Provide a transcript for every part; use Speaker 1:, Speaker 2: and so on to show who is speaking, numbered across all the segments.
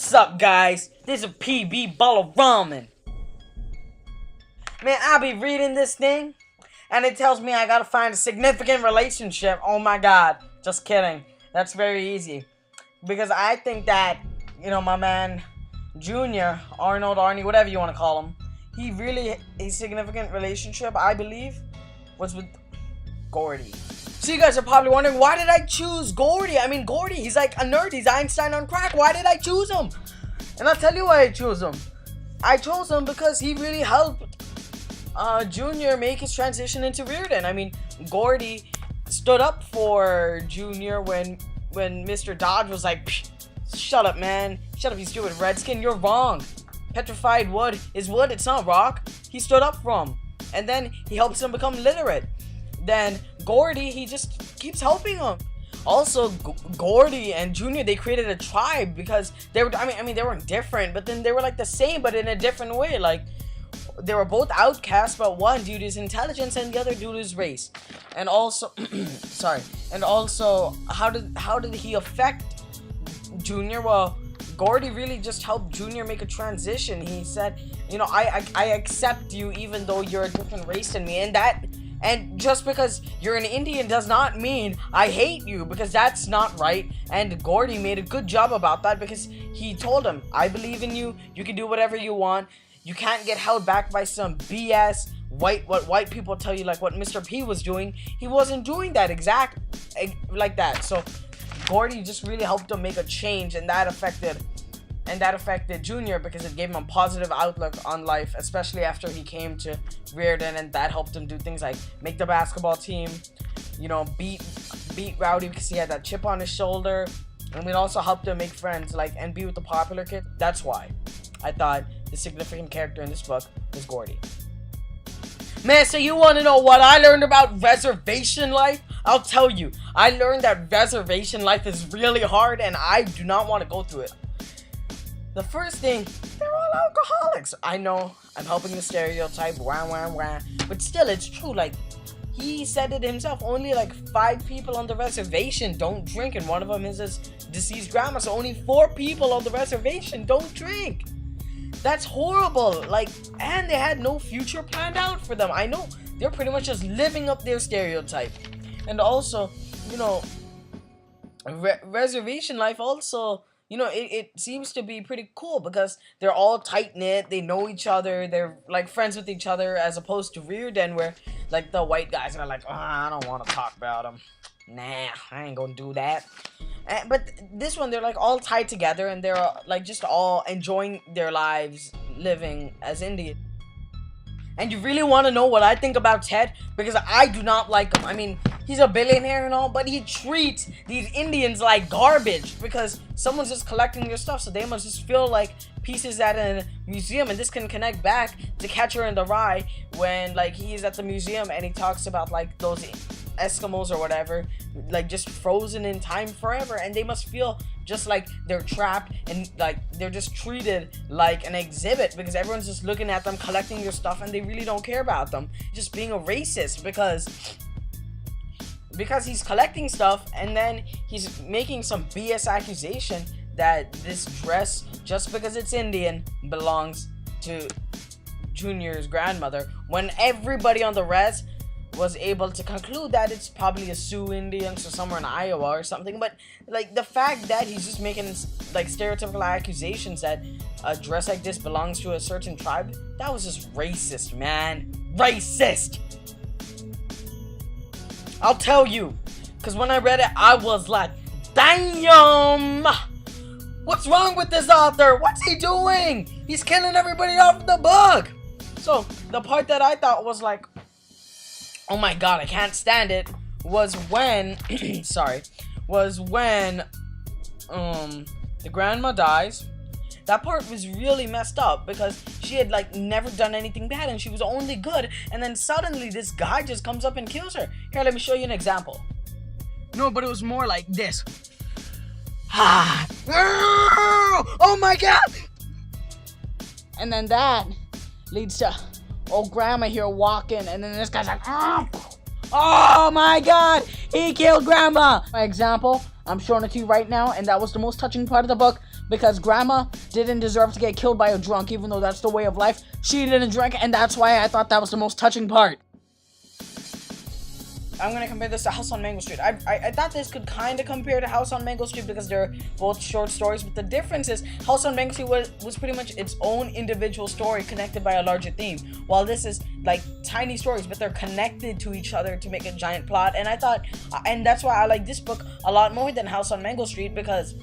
Speaker 1: What's up, guys? This is PB Balaraman. Man, I be reading this thing, and it tells me I gotta find a significant relationship. Oh my god. Just kidding. That's very easy. Because I think that, my man, Junior, Arnold, Arnie, whatever you want to call him, a significant relationship, I believe, was with Gordy. So you guys are probably wondering, why did I choose Gordy? I mean, Gordy, he's like a nerd. He's Einstein on crack. Why did I choose him? And I'll tell you why I chose him. I chose him because he really helped Junior make his transition into Reardon. I mean, Gordy stood up for Junior when Mr. Dodge was like, shut up, man. Shut up, you stupid redskin. You're wrong. Petrified wood is wood. It's not rock. He stood up for him. And then he helps him become literate. Then Gordy, he just keeps helping him. Also, Gordy and Junior, they created a tribe because they were, I mean, they weren't different, but then they were like the same, but in a different way. Like, they were both outcasts, but one due to his intelligence and the other due to his race. And also, how did he affect Junior? Well, Gordy really just helped Junior make a transition. He said, I accept you even though you're a different race than me, and just because you're an Indian does not mean I hate you, because that's not right. And Gordy made a good job about that, because he told him, I believe in you. You can do whatever you want. You can't get held back by some BS what white people tell you, like what Mr. P was doing. He wasn't doing that like that. So Gordy just really helped him make a change, and that affected Junior, because it gave him a positive outlook on life, especially after he came to Reardon, and that helped him do things like make the basketball team, beat Rowdy because he had that chip on his shoulder, and it also helped him make friends, and be with the popular kid. That's why I thought the significant character in this book was Gordy. Man, so you want to know what I learned about reservation life? I'll tell you. I learned that reservation life is really hard, and I do not want to go through it. The first thing, they're all alcoholics. I know, I'm helping the stereotype, but still, it's true. Like, he said it himself, only 5 people on the reservation don't drink, and one of them is his deceased grandma, so only 4 people on the reservation don't drink. That's horrible. And they had no future planned out for them. I know, they're pretty much just living up their stereotype. And also, reservation life also, it seems to be pretty cool because they're all tight-knit, they know each other, they're friends with each other, as opposed to Reardon where the white guys are like, I don't want to talk about them. Nah, I ain't gonna do that. But this one, they're all tied together, and they're just all enjoying their lives living as Indian. And you really want to know what I think about Ted? Because I do not like him. I mean, he's a billionaire and all, but he treats these Indians like garbage because someone's just collecting their stuff, so they must just feel like pieces at a museum. And this can connect back to Catcher in the Rye when he's at the museum and he talks about those Eskimos or whatever, just frozen in time forever, and they must feel just like they're trapped and they're just treated like an exhibit because everyone's just looking at them collecting their stuff, and they really don't care about them, just being a racist because he's collecting stuff, and then he's making some BS accusation that this dress, just because it's Indian, belongs to Junior's grandmother, when everybody on the res was able to conclude that it's probably a Sioux Indian, so somewhere in Iowa or something. But the fact that he's just making stereotypical accusations that a dress like this belongs to a certain tribe, that was just racist, man. Racist! I'll tell you, because when I read it, I was like, damn! What's wrong with this author? What's he doing? He's killing everybody off the book! So, the part that I thought was oh my god, I can't stand it, was when, the grandma dies. That part was really messed up because she had never done anything bad and she was only good, and then suddenly this guy just comes up and kills her. Here, let me show you an example. No, but it was more like this. Oh my god! And then that leads to old grandma here walking, and then this guy's like, oh my god, he killed grandma. My example,
Speaker 2: I'm showing it to you right now, and that was the most touching part of the book, because Grandma didn't deserve to get killed by a drunk, even though that's the way of life. She didn't drink, and that's why I thought that was the most touching part.
Speaker 1: I'm gonna compare this to House on Mango Street. I thought this could kind of compare to House on Mango Street because they're both short stories, but the difference is House on Mango Street was pretty much its own individual story connected by a larger theme, while this is like tiny stories, but they're connected to each other to make a giant plot. And I thought, and that's why I like this book a lot more than House on Mango Street, because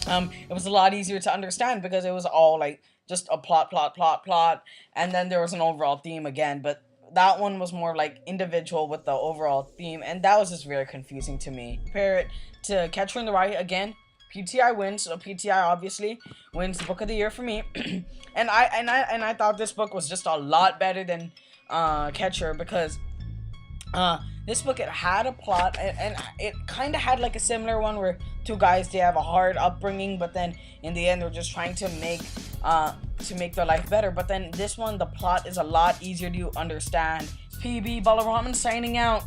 Speaker 1: it was a lot easier to understand because it was all like just a plot, and then there was an overall theme again, but that one was more like individual with the overall theme, and that was just very confusing to me. Compare it to Catcher in the Rye again. PTI wins, so PTI obviously wins the book of the year for me. and I thought this book was just a lot better than Catcher, because this book, it had a plot, and it kind of had like a similar one where two guys, they have a hard upbringing, but then in the end they're just trying to make their life better. But then this one, the plot is a lot easier to understand. PB Balaraman signing out.